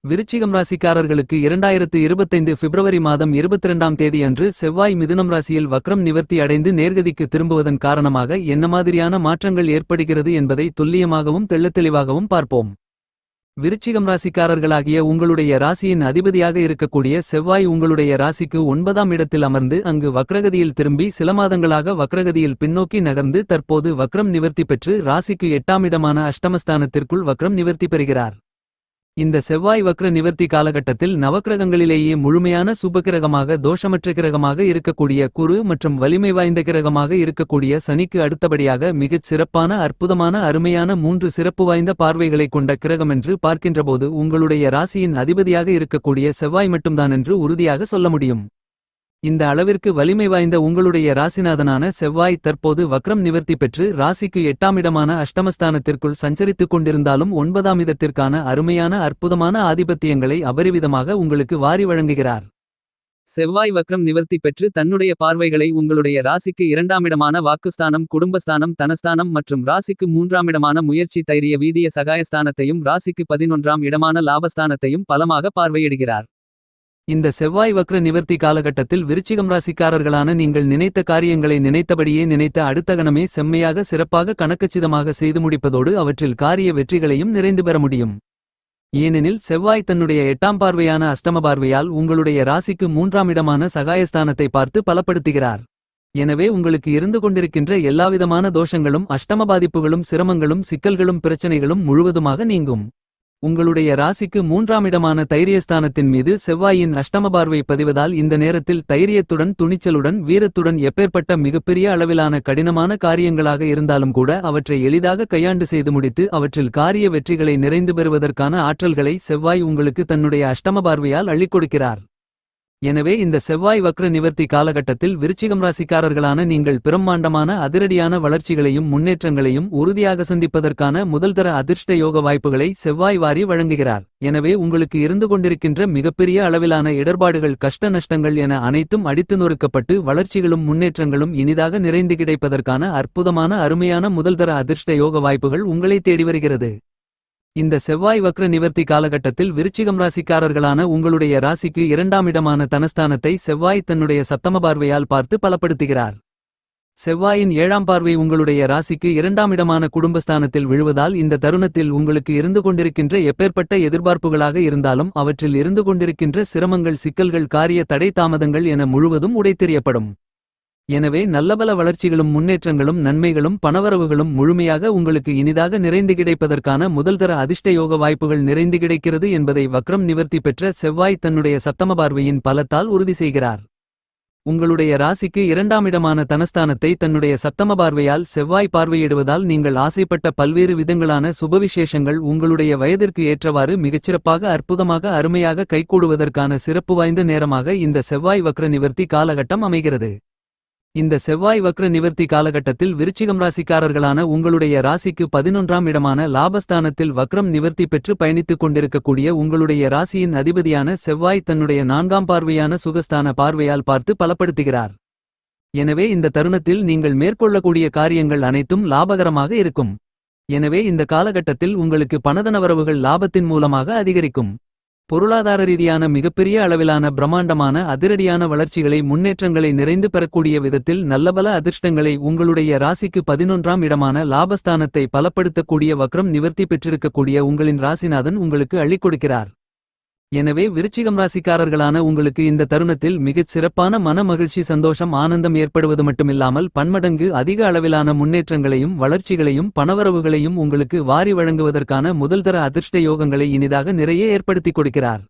விருச்சிகம் ராசிக்காரர்களுக்கு 2025 பிப்ரவரி மாதம் 22ஆம் தேதி அன்று செவ்வாய் மிதுனம் ராசியில் வக்ரம் நிவர்த்தி அடைந்து நேர்கதிக்கு திரும்புவதன் காரணமாக என்ன மாதிரியான மாற்றங்கள் ஏற்படுகிறது என்பதை துல்லியமாகவும் தெள்ளத்தெளிவாகவும் பார்ப்போம். விருச்சிகம் ராசிக்காரர்களாகிய உங்களுடைய ராசியின் அதிபதியாக இருக்கக்கூடிய செவ்வாய் உங்களுடைய ராசிக்கு 9ஆம் இடத்தில் அமர்ந்து அங்கு வக்ரகதியில் திரும்பி சில மாதங்களாக வக்ரகதியில் பின்னோக்கி நகர்ந்து தற்போது வக்ரம் நிவர்த்தி பெற்று ராசிக்கு 8ஆம் இடமான அஷ்டமஸ்தானத்திற்குள் வக்ரம் நிவர்த்தி பெறுகிறார். இந்த செவ்வாய் வக்ர நிவர்த்தி காலகட்டத்தில் நவக்கிரகங்களிலேயே முழுமையான சுபகிரகமாக தோஷமற்ற கிரகமாக இருக்கக்கூடிய குரு மற்றும் வலிமை வாய்ந்த கிரகமாக இருக்கக்கூடிய சனிக்கு அடுத்தபடியாக மிகச் சிறப்பான அற்புதமான அருமையான 3 சிறப்பு வாய்ந்த பார்வைகளை கொண்ட கிரகமென்று பார்க்கின்றபோது உங்களுடைய ராசியின் அதிபதியாக இருக்கக்கூடிய செவ்வாய் மட்டும்தான் என்று உறுதியாக சொல்ல முடியும். இந்த அளவிற்கு வலிமை வாய்ந்த உங்களுடைய ராசிநாதனான செவ்வாய் தற்போது வக்ரம் நிவர்த்தி பெற்று ராசிக்கு 8ஆம் இடமான அஷ்டமஸ்தானத்திற்குள் சஞ்சரித்துக் கொண்டிருந்தாலும் 9ஆம் இடத்திற்கான அருமையான அற்புதமான ஆதிபத்தியங்களை அபரிவிதமாக உங்களுக்கு வாரி வழங்குகிறார். செவ்வாய் வக்ரம் நிவர்த்தி பெற்று தன்னுடைய பார்வைகளை உங்களுடைய ராசிக்கு 2ஆம் இடமான வாக்குஸ்தானம், குடும்பஸ்தானம், தனஸ்தானம் மற்றும் ராசிக்கு 3ஆம் இடமான முயற்சி, தைரிய, வீதிய, சகாயஸ்தானத்தையும் ராசிக்கு 11ஆம் இடமான லாபஸ்தானத்தையும் பலமாக பார்வையிடுகிறார். இந்த செவ்வாய் வக்ர நிவர்த்தி காலகட்டத்தில் விருச்சிகம் ராசிக்காரர்களான நீங்கள் நினைத்த காரியங்களை நினைத்தபடியே நினைத்த அடுத்த கணமே செம்மையாக சிறப்பாக கணக்கச்சிதமாக செய்து முடிப்பதோடு அவற்றில் காரிய வெற்றிகளையும் நிறைந்து பெற முடியும். ஏனெனில் செவ்வாய் தன்னுடைய 8ஆம் பார்வையான அஷ்டம பார்வையால் உங்களுடைய ராசிக்கு 3ஆம் இடமான சகாயஸ்தானத்தை பார்த்து பலப்படுத்துகிறார். எனவே உங்களுக்கு இருந்து கொண்டிருக்கின்ற எல்லாவிதமான தோஷங்களும் அஷ்டம பாதிப்புகளும் சிரமங்களும் சிக்கல்களும் பிரச்சனைகளும் முழுவதுமாக நீங்கும். உங்களுடைய ராசிக்கு 3ஆம் இடமான தைரியஸ்தானத்தின் மீது செவ்வாயின் அஷ்டம பார்வை பதிவதால் இந்த நேரத்தில் தைரியத்துடன், துணிச்சலுடன், வீரத்துடன் எப்பேற்பட்ட மிகப்பெரிய அளவிலான கடினமான காரியங்களாக இருந்தாலும் கூட அவற்றை எளிதாக கையாண்டு செய்து முடித்து அவற்றில் காரிய வெற்றிகளை நிறைந்து பெறுவதற்கான ஆற்றல்களை செவ்வாய் உங்களுக்கு தன்னுடைய அஷ்டம பார்வையால் அள்ளிக் கொடுக்கிறார். எனவே இந்த செவ்வாய் வக்ர நிவர்த்தி காலகட்டத்தில் விருச்சிகம் ராசிக்காரர்களான நீங்கள் பிரம்மாண்டமான அதிரடியான வளர்ச்சிகளையும் முன்னேற்றங்களையும் உறுதியாக சந்திப்பதற்கான முதல்தர அதிர்ஷ்ட யோக வாய்ப்புகளை செவ்வாய் வாரி வழங்குகிறார். எனவே உங்களுக்கு இருந்து கொண்டிருக்கின்ற மிகப்பெரிய அளவிலான இடர்பாடுகள், கஷ்ட நஷ்டங்கள் என அனைத்தும் அடித்து நொறுக்கப்பட்டு வளர்ச்சிகளும் முன்னேற்றங்களும் இனிதாக நிறைந்து கிடைப்பதற்கான அற்புதமான அருமையான முதல்தர அதிர்ஷ்ட யோக வாய்ப்புகள் உங்களை தேடி வருகிறது. இந்த செவ்வாய் வக்ர நிவர்த்தி காலகட்டத்தில் விருச்சிகம் ராசிக்காரர்களான உங்களுடைய ராசிக்கு 2ஆம் இடமான தனஸ்தானத்தை செவ்வாய் தன்னுடைய சப்தம பார்வையால் பார்த்து பலப்படுத்துகிறார். செவ்வாயின் 7ஆம் பார்வை உங்களுடைய ராசிக்கு 2ஆம் இடமான குடும்பஸ்தானத்தில் விழுவதால் இந்த தருணத்தில் உங்களுக்கு இருந்து கொண்டிருக்கின்ற எப்பேற்பட்ட எதிர்பார்ப்புகளாக இருந்தாலும் அவற்றில் இருந்து கொண்டிருக்கின்ற சிரமங்கள், சிக்கல்கள், காரிய தடை தாமதங்கள் என முழுவதும் உடைத்தெறியப்படும். எனவே நல்லபல வளர்ச்சிகளும் முன்னேற்றங்களும் நன்மைகளும் பணவரவுகளும் முழுமையாக உங்களுக்கு இனிதாக நிறைந்து கிடைப்பதற்கான முதல்தர அதிர்ஷ்ட யோக வாய்ப்புகள் நிறைந்து கிடைக்கிறது என்பதை வக்ரம் நிவர்த்தி பெற்ற செவ்வாய் தன்னுடைய சப்தம பார்வையின் பலத்தால் உறுதி செய்கிறார். உங்களுடைய ராசிக்கு 2ஆம் இடமான தனஸ்தானத்தை தன்னுடைய சப்தம பார்வையால் செவ்வாய் பார்வையிடுவதால் நீங்கள் ஆசைப்பட்ட பல்வேறு விதங்களான சுபவிசேஷங்கள் உங்களுடைய வயதிற்கு ஏற்றவாறு மிகச்சிறப்பாக அற்புதமாக அருமையாக கைகூடுவதற்கான சிறப்பு வாய்ந்த நேரமாக இந்த செவ்வாய் வக்ர நிவர்த்தி காலகட்டம் அமைகிறது. இந்த செவ்வாய் வக்ர நிவர்த்தி காலகட்டத்தில் விருச்சிகம் ராசிக்காரர்களான உங்களுடைய ராசிக்கு 11ஆம் இடமான லாபஸ்தானத்தில் வக்ரம் நிவர்த்தி பெற்று பயணித்துக் கொண்டிருக்கக்கூடிய உங்களுடைய ராசியின் அதிபதியான செவ்வாய் தன்னுடைய 4ஆம் பார்வையான சுகஸ்தான பார்வையால் பார்த்து பலப்படுத்துகிறார். எனவே இந்த தருணத்தில் நீங்கள் மேற்கொள்ளக்கூடிய காரியங்கள் அனைத்தும் லாபகரமாக இருக்கும். எனவே இந்த காலகட்டத்தில் உங்களுக்கு பணதனவரவுகள் லாபத்தின் மூலமாக அதிகரிக்கும். பொருளாதார ரீதியான மிகப்பெரிய அளவிலான பிரம்மாண்டமான அதிரடியான வளர்ச்சிகளை, முன்னேற்றங்களை நிறைந்து பெறக்கூடிய விதத்தில் நல்லபல அதிர்ஷ்டங்களை உங்களுடைய ராசிக்கு 11ஆம் இடமான லாபஸ்தானத்தை பலப்படுத்தக்கூடிய வக்ரம் நிவர்த்தி பெற்றிருக்கக்கூடிய உங்களின் ராசிநாதன் உங்களுக்கு அள்ளிக் கொடுக்கிறார். எனவே விருச்சிகம் ராசிக்காரர்களான உங்களுக்கு இந்த தருணத்தில் மிகச் சிறப்பான மன மகிழ்ச்சி, சந்தோஷம், ஆனந்தம் ஏற்படுவது மட்டுமில்லாமல் பன்மடங்கு அதிக அளவிலான முன்னேற்றங்களையும் வளர்ச்சிகளையும் பணவரவுகளையும் உங்களுக்கு வாரி வழங்குவதற்கான முதல்தர அதிர்ஷ்ட யோகங்களை இனிதாக நிறைய ஏற்படுத்திக் கொடுக்கிறார்.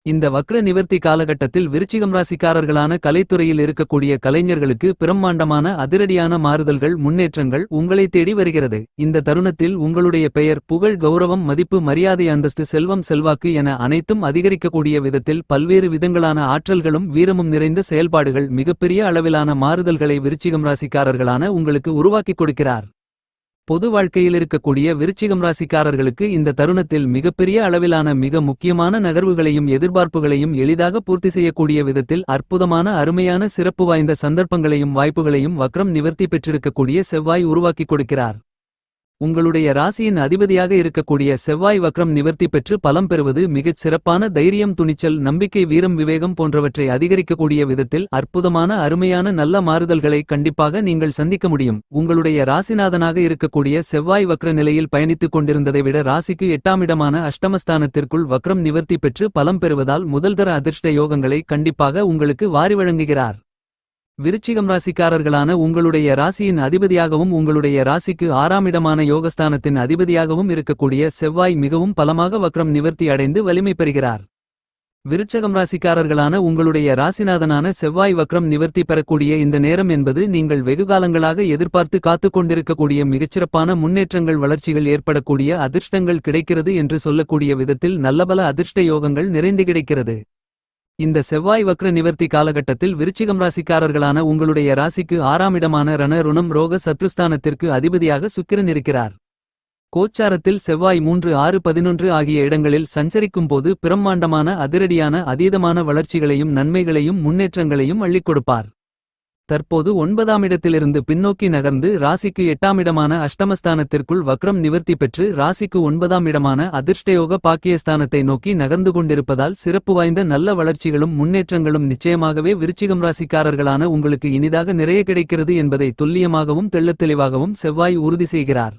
இந்த வக்ர நிவர்த்தி காலகட்டத்தில் விருச்சிகம் ராசிக்காரர்களான கலைத்துறையில் இருக்கக்கூடிய கலைஞர்களுக்கு பிரம்மாண்டமான அதிரடியான மாறுதல்கள், முன்னேற்றங்கள் உங்களை தேடி வருகிறது. இந்த தருணத்தில் உங்களுடைய பெயர், புகழ், கௌரவம், மதிப்பு, மரியாதை, அந்தஸ்து, செல்வம், செல்வாக்கு என அனைத்தும் அதிகரிக்கக்கூடிய விதத்தில் பல்வேறு விதங்களான ஆற்றல்களும் வீரமும் நிறைந்த செயல்பாடுகள், மிகப்பெரிய அளவிலான மாறுதல்களை விருச்சிகம் ராசிக்காரர்களான உங்களுக்கு உருவாக்கிக் கொடுக்கிறார். பொது வாழ்க்கையில் இருக்கக்கூடிய விருச்சிகம் ராசிக்காரர்களுக்கு இந்த தருணத்தில் மிகப்பெரிய அளவிலான மிக முக்கியமான நகர்வுகளையும் எதிர்பார்ப்புகளையும் எளிதாக பூர்த்தி செய்யக்கூடிய விதத்தில் அற்புதமான அருமையான சிறப்பு வாய்ந்த சந்தர்ப்பங்களையும் வாய்ப்புகளையும் வக்ரம் நிவர்த்தி பெற்றிருக்கக்கூடிய செவ்வாய் உருவாக்கிக் கொடுக்கிறார். உங்களுடைய ராசியின் அதிபதியாக இருக்கக்கூடிய செவ்வாய் வக்ரம் நிவர்த்தி பெற்று பலம் பெறுவது மிகச் சிறப்பான தைரியம், துணிச்சல், நம்பிக்கை, வீரம், விவேகம் போன்றவற்றை அதிகரிக்கக்கூடிய விதத்தில் அற்புதமான அருமையான நல்ல மாறுதல்களை கண்டிப்பாக நீங்கள் சந்திக்க முடியும். உங்களுடைய ராசிநாதனாக இருக்கக்கூடிய செவ்வாய் வக்ர நிலையில் பயணித்துக் கொண்டிருந்ததை விட ராசிக்கு 8ஆம் இடமான அஷ்டமஸ்தானத்திற்குள் வக்ரம் நிவர்த்தி பெற்று பலம் பெறுவதால் முதல்தர அதிர்ஷ்ட யோகங்களை கண்டிப்பாக உங்களுக்கு வாரி வழங்குகிறார். விருச்சிகம் ராசிக்காரர்களான உங்களுடைய ராசியின் அதிபதியாகவும் உங்களுடைய ராசிக்கு 6ஆம் இடமான யோகஸ்தானத்தின் அதிபதியாகவும் இருக்கக்கூடிய செவ்வாய் மிகவும் பலமாக வக்ரம் நிவர்த்தி அடைந்து வலிமை பெறுகிறார். விருச்சகம் ராசிக்காரர்களான உங்களுடைய ராசிநாதனான செவ்வாய் வக்ரம் நிவர்த்தி பெறக்கூடிய இந்த நேரம் என்பது நீங்கள் வெகுகாலங்களாக எதிர்பார்த்து காத்துக் கொண்டிருக்கக்கூடிய மிகச்சிறப்பான முன்னேற்றங்கள், வளர்ச்சிகள் ஏற்படக்கூடிய அதிர்ஷ்டங்கள் கிடைக்கிறது என்று சொல்லக்கூடிய விதத்தில் நல்லபல அதிர்ஷ்ட யோகங்கள் நிறைந்து கிடைக்கிறது. இந்த செவ்வாய் வக்ர நிவர்த்தி காலகட்டத்தில் விருச்சிகம் ராசிக்காரர்களான உங்களுடைய ராசிக்கு 6ஆம் இடமான ரண ருணம் ரோக சத்ருஸ்தானத்திற்கு அதிபதியாக சுக்கிரன் இருக்கிறார். கோச்சாரத்தில் செவ்வாய் 3, 6, 11 ஆகிய இடங்களில் சஞ்சரிக்கும் போது பிரம்மாண்டமான அதிரடியான அதீதமான வளர்ச்சிகளையும் நன்மைகளையும் முன்னேற்றங்களையும் அள்ளிக் கொடுப்பார். தற்போது 9ஆம் இடத்திலிருந்து பின்னோக்கி நகர்ந்து ராசிக்கு 8ஆம் இடமான அஷ்டமஸ்தானத்திற்குள் வக்ரம் நிவர்த்தி பெற்று ராசிக்கு 9ஆம் இடமான அதிர்ஷ்டயோக பாக்கியஸ்தானத்தை நோக்கி நகர்ந்து கொண்டிருப்பதால் சிறப்பு வாய்ந்த நல்ல வளர்ச்சிகளும் முன்னேற்றங்களும் நிச்சயமாகவே விருச்சிகம் ராசிக்காரர்களான உங்களுக்கு இனிதாக நிறைய கிடைக்கிறது என்பதை துல்லியமாகவும் தெள்ளத்தெளிவாகவும் செவ்வாய் உறுதி செய்கிறார்.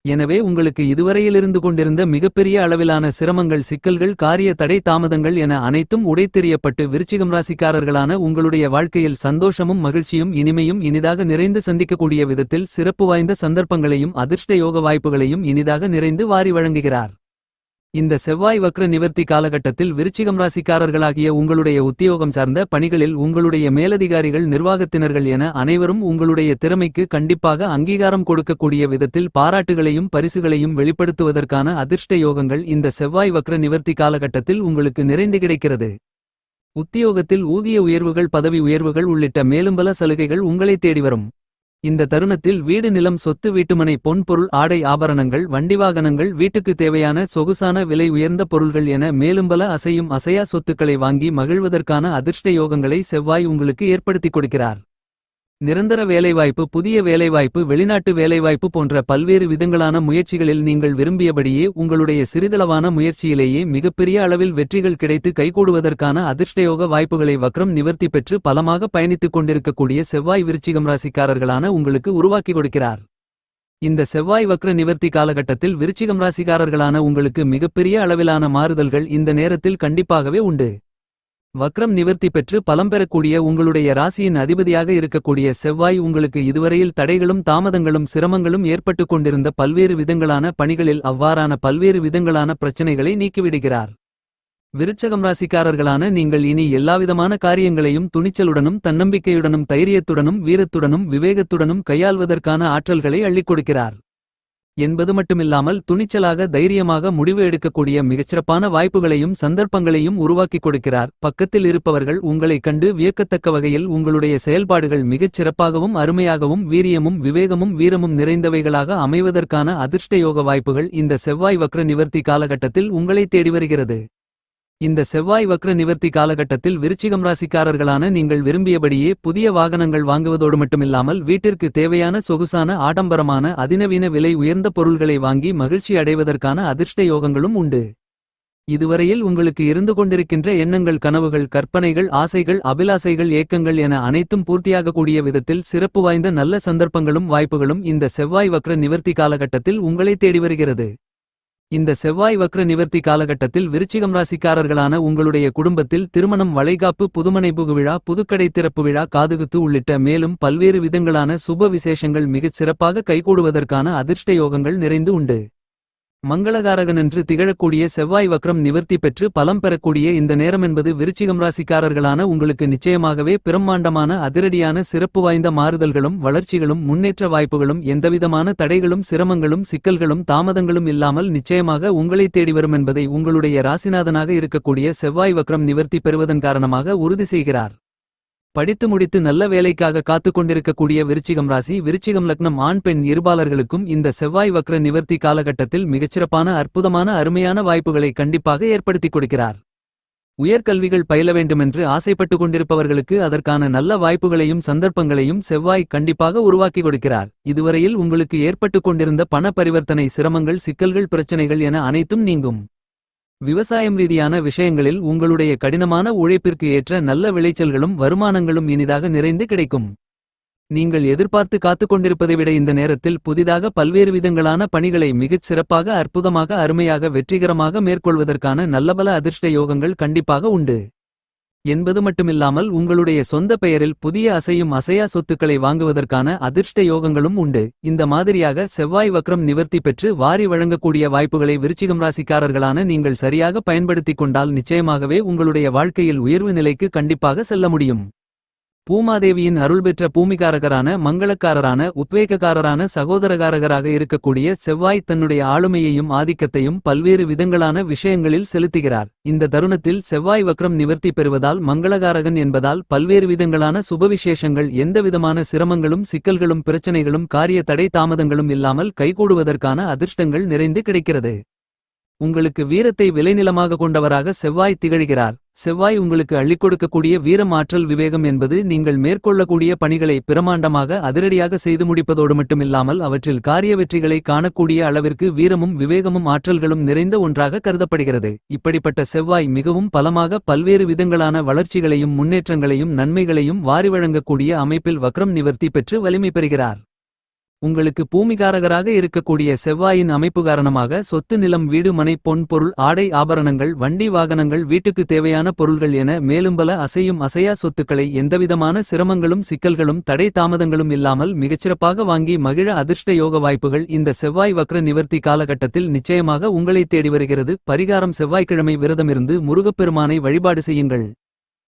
எனவே உங்களுக்கு இதுவரையிலிருந்து கொண்டிருந்த மிகப்பெரிய அளவிலான சிரமங்கள், சிக்கல்கள், காரிய தடை, தாமதங்கள் என அனைத்தும் உடைத்தெறியப்பட்டு விருச்சிகம் ராசிக்காரர்களான உங்களுடைய வாழ்க்கையில் சந்தோஷமும் மகிழ்ச்சியும் இனிமையும் இனிதாக நிறைந்து சந்திக்கக்கூடிய விதத்தில் சிறப்பு வாய்ந்த சந்தர்ப்பங்களையும் அதிர்ஷ்ட யோக வாய்ப்புகளையும் இனிதாக நிறைந்து வாரி வழங்குகிறார். இந்த செவ்வாய் வக்ர நிவர்த்தி காலகட்டத்தில் விருச்சிகம் ராசிக்காரர்களாகிய உங்களுடைய உத்தியோகம் சார்ந்த பணிகளில் உங்களுடைய மேலதிகாரிகள், நிர்வாகத்தினர்கள் என அனைவரும் உங்களுடைய திறமைக்கு கண்டிப்பாக அங்கீகாரம் கொடுக்கக்கூடிய விதத்தில் பாராட்டுகளையும் பரிசுகளையும் வெளிப்படுத்துவதற்கான அதிர்ஷ்ட யோகங்கள் இந்த செவ்வாய் வக்ர நிவர்த்தி காலகட்டத்தில் உங்களுக்கு நிறைந்து கிடைக்கிறது. உத்தியோகத்தில் ஊதிய உயர்வுகள், பதவி உயர்வுகள் உள்ளிட்ட மேலும்பல சலுகைகள் உங்களை தேடி வரும். இந்த தருணத்தில் வீடு, நிலம், சொத்து, வீட்டுமனை, பொன் பொருள், ஆடை ஆபரணங்கள், வண்டி வாகனங்கள், வீட்டுக்கு தேவையான சொகுசான விலை உயர்ந்த பொருள்கள் என மேலும்பல அசையும் அசையா சொத்துக்களை வாங்கி மகிழ்வதற்கான அதிர்ஷ்ட யோகங்களை செவ்வாய் உங்களுக்கு ஏற்படுத்திக் கொடுக்கிறார். நிரந்தர வேலைவாய்ப்பு, புதிய வேலைவாய்ப்பு, வெளிநாட்டு வேலைவாய்ப்பு போன்ற பல்வேறு விதங்களான முயற்சிகளில் நீங்கள் விரும்பியபடியே உங்களுடைய சிறிதளவான முயற்சியிலேயே மிகப்பெரிய அளவில் வெற்றிகள் கிடைத்து கைகூடுவதற்கான அதிர்ஷ்டயோக வாய்ப்புகளை வக்ரம் நிவர்த்தி பெற்று பலமாக பயணித்துக் கொண்டிருக்கக்கூடிய செவ்வாய் விருச்சிகம் ராசிக்காரர்களான உங்களுக்கு உருவாக்கி கொடுக்கிறார். இந்த செவ்வாய் வக்ர நிவர்த்தி காலகட்டத்தில் விருச்சிகம் ராசிக்காரர்களான உங்களுக்கு மிகப்பெரிய அளவிலான மாறுதல்கள் இந்த நேரத்தில் கண்டிப்பாகவே உண்டு. வக்ரம் நிவர்த்தி பெற்று பலம் பெறக்கூடிய உங்களுடைய ராசியின் அதிபதியாக இருக்கக்கூடிய செவ்வாய் உங்களுக்கு இதுவரையில் தடைகளும் தாமதங்களும் சிரமங்களும் ஏற்பட்டு கொண்டிருந்த பல்வேறு விதங்களான பணிகளில் அவ்வாறான பல்வேறு விதங்களான பிரச்சனைகளை நீக்கிவிடுகிறார். விருச்சகம் ராசிக்காரர்களான நீங்கள் இனி எல்லாவிதமான காரியங்களையும் துணிச்சலுடனும் தன்னம்பிக்கையுடனும் தைரியத்துடனும் வீரத்துடனும் விவேகத்துடனும் கையாள்வதற்கான ஆற்றல்களை அள்ளிக் கொடுக்கிறார் என்பது மட்டுமில்லாமல் துணிச்சலாக தைரியமாக முடிவு எடுக்கக்கூடிய மிகச்சிறப்பான வாய்ப்புகளையும் சந்தர்ப்பங்களையும் உருவாக்கிக் கொடுக்கிறார். பக்கத்தில் இருப்பவர்கள் உங்களைக் கண்டு வியக்கத்தக்க வகையில் உங்களுடைய செயல்பாடுகள் மிகச் சிறப்பாகவும் அருமையாகவும் வீரியமும் விவேகமும் வீரமும் நிறைந்தவைகளாக அமைவதற்கான அதிர்ஷ்ட யோக வாய்ப்புகள் இந்த செவ்வாய் வக்ர நிவர்த்தி காலகட்டத்தில் உங்களை தேடி வருகிறது. இந்த செவ்வாய் வக்ர நிவர்த்தி காலகட்டத்தில் விருச்சிகம் ராசிக்காரர்களான நீங்கள் விரும்பியபடியே புதிய வாகனங்கள் வாங்குவதோடு மட்டுமில்லாமல் வீட்டிற்கு தேவையான சொகுசான ஆடம்பரமான அதிநவீன விலை உயர்ந்த பொருள்களை வாங்கி மகிழ்ச்சி அடைவதற்கான அதிர்ஷ்ட யோகங்களும் உண்டு. இதுவரையில் உங்களுக்கு இருந்து கொண்டிருக்கின்ற எண்ணங்கள், கனவுகள், கற்பனைகள், ஆசைகள், அபிலாசைகள், ஏக்கங்கள் என அனைத்தும் பூர்த்தியாகக்கூடிய விதத்தில் சிறப்பு வாய்ந்த நல்ல சந்தர்ப்பங்களும் வாய்ப்புகளும் இந்த செவ்வாய் வக்ர நிவர்த்தி காலகட்டத்தில் உங்களை தேடி வருகிறது. இந்த செவ்வாய் வக்ர நிவர்த்தி காலகட்டத்தில் விருச்சிகம் ராசிக்காரர்களான உங்களுடைய குடும்பத்தில் திருமணம், வளைகாப்பு, புதுமனை புகுவிழா, புதுக்கடை திறப்பு விழா, காதுகுத்து உள்ளிட்ட மேலும் பல்வேறு விதங்களான சுப விசேஷங்கள் மிகச் சிறப்பாக கைகூடுவதற்கான அதிர்ஷ்ட யோகங்கள் நிறைந்து உண்டு. மங்களகாரகனென்று திகழக்கூடிய செவ்வாய் வக்ரம் நிவர்த்தி பெற்று பலம் பெறக்கூடிய இந்த நேரம் என்பது விருச்சிகம் ராசிக்காரர்களான உங்களுக்கு நிச்சயமாகவே பிரம்மாண்டமான அதிரடியான சிறப்பு வாய்ந்த மாறுதல்களும் வளர்ச்சிகளும் முன்னேற்ற வாய்ப்புகளும் எந்தவிதமான தடைகளும் சிரமங்களும் சிக்கல்களும் தாமதங்களும் இல்லாமல் நிச்சயமாக உங்களை தேடி வரும் என்பதை உங்களுடைய ராசிநாதனாக இருக்கக்கூடிய செவ்வாய் வக்ரம் நிவர்த்தி பெறுவதன் காரணமாக உறுதி செய்கிறார். படித்து முடித்து நல்ல வேலைக்காக காத்துக் கொண்டிருக்கக்கூடிய விருச்சிகம் ராசி, விருச்சிகம் லக்னம் ஆண் பெண் இருபாலர்களுக்கும் இந்த செவ்வாய் வக்ர நிவர்த்தி காலகட்டத்தில் மிகச்சிறப்பான அற்புதமான அருமையான வாய்ப்புகளை கண்டிப்பாக ஏற்படுத்திக் கொடுக்கிறார். உயர்கல்விகள் பயில வேண்டுமென்று ஆசைப்பட்டு கொண்டிருப்பவர்களுக்கு அதற்கான நல்ல வாய்ப்புகளையும் சந்தர்ப்பங்களையும் செவ்வாய் கண்டிப்பாக உருவாக்கி கொடுக்கிறார். இதுவரையில் உங்களுக்கு ஏற்பட்டுக் கொண்டிருந்த பண பரிவர்த்தனை சிரமங்கள் சிக்கல்கள் பிரச்சனைகள் என அனைத்தும் நீங்கும். விவசாயம் ரீதியான விஷயங்களில் உங்களுடைய கடினமான உழைப்பிற்கு ஏற்ற நல்ல விளைச்சல்களும் வருமானங்களும் இனிதாக நிறைந்து கிடைக்கும். நீங்கள் எதிர்பார்த்து காத்துக் கொண்டிருப்பதை விட இந்த நேரத்தில் புதிதாக பல்வேறு விதங்களான பணிகளை மிகச் சிறப்பாக அற்புதமாக அருமையாக வெற்றிகரமாக மேற்கொள்வதற்கான நல்லபல அதிர்ஷ்ட யோகங்கள் கண்டிப்பாக உண்டு என்பது மட்டுமில்லாமல் உங்களுடைய சொந்த பெயரில் புதிய அசையும் அசையா சொத்துக்களை வாங்குவதற்கான அதிர்ஷ்ட யோகங்களும் உண்டு. இந்த மாதிரியாக செவ்வாய் வக்ரம் நிவர்த்தி பெற்று வாரி வழங்கக்கூடிய வாய்ப்புகளை விருச்சிகம் ராசிக்காரர்களான நீங்கள் சரியாக பயன்படுத்திக் கொண்டால் நிச்சயமாகவே உங்களுடைய வாழ்க்கையில் உயர்வு நிலைக்கு கண்டிப்பாக செல்ல முடியும். பூமாதேவியின் அருள் பெற்ற பூமிகாரகரான மங்களக்காரரான உத்வேகக்காரரான சகோதரகாரகராக இருக்கக்கூடிய செவ்வாய் தன்னுடைய ஆளுமையையும் ஆதிக்கத்தையும் பல்வேறு விதங்களான விஷயங்களில் செலுத்துகிறார். இந்த தருணத்தில் செவ்வாய் வக்ரம் நிவர்த்தி பெறுவதால் மங்களகாரகன் என்பதால் பல்வேறு விதங்களான சுபவிசேஷங்கள் எந்தவிதமான சிரமங்களும் சிக்கல்களும் பிரச்சனைகளும் காரிய தடை தாமதங்களும் இல்லாமல் கைகூடுவதற்கான அதிர்ஷ்டங்கள் நிறைந்து கிடைக்கிறது. உங்களுக்கு வீரத்தை விளைநிலமாக கொண்டவராக செவ்வாய் திகழ்கிறார். செவ்வாய் உங்களுக்கு அள்ளிக் கொடுக்கக்கூடிய வீரம் ஆற்றல் விவேகம் என்பது நீங்கள் மேற்கொள்ளக்கூடிய பணிகளை பிரமாண்டமாக அதிரடியாக செய்து முடிப்பதோடு மட்டுமில்லாமல் அவற்றில் காரிய வெற்றிகளை காணக்கூடிய அளவிற்கு வீரமும் விவேகமும் ஆற்றல்களும் நிறைந்த ஒன்றாக கருதப்படுகிறது. இப்படிப்பட்ட செவ்வாய் மிகவும் பலமாக பல்வேறு விதங்களான வளர்ச்சிகளையும் முன்னேற்றங்களையும் நன்மைகளையும் வாரி வழங்கக்கூடிய அமைப்பில் வக்ரம் நிவர்த்தி பெற்று வலிமை பெறுகிறார். உங்களுக்கு பூமிகாரகராக இருக்கக்கூடிய செவ்வாயின் அமைப்பு காரணமாக சொத்து நிலம் வீடு மனை பொன் பொருள் ஆடை ஆபரணங்கள் வண்டி வாகனங்கள் வீட்டுக்கு தேவையான பொருள்கள் என மேலும் பல அசையும் அசையா சொத்துக்களை எந்தவிதமான சிரமங்களும் சிக்கல்களும் தடை தாமதங்களும் இல்லாமல் மிகச்சிறப்பாக வாங்கி மகிழ அதிர்ஷ்ட யோக வாய்ப்புகள் இந்த செவ்வாய் வக்ர நிவர்த்தி காலகட்டத்தில் நிச்சயமாக உங்களை தேடி வருகிறது. பரிகாரம்: செவ்வாய்க்கிழமை விரதமிருந்து முருகப்பெருமானை வழிபாடு செய்யுங்கள்.